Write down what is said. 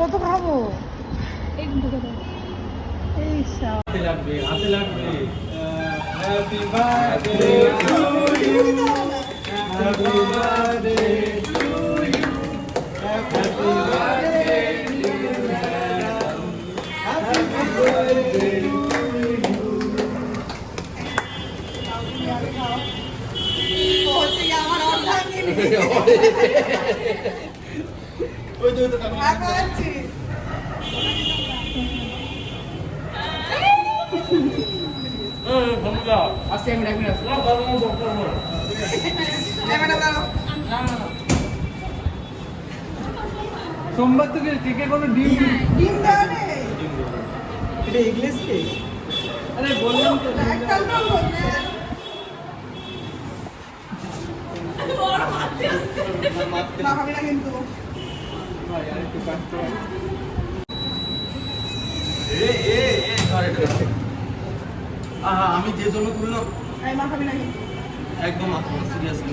কত খাবো? এই হাতে লাগবে, হাতে লাগবে। Happy birthday to you, happy birthday to you, happy birthday to you, happy birthday to you. ওই তো খাচ্ছি। সোমবার থেকে কেকে কোনো ডিম দেওয়া নেই। এটা এগলেস কেক। আরে বললাম তো আমি যে জন্য করলাম একদম সিরিয়াসলি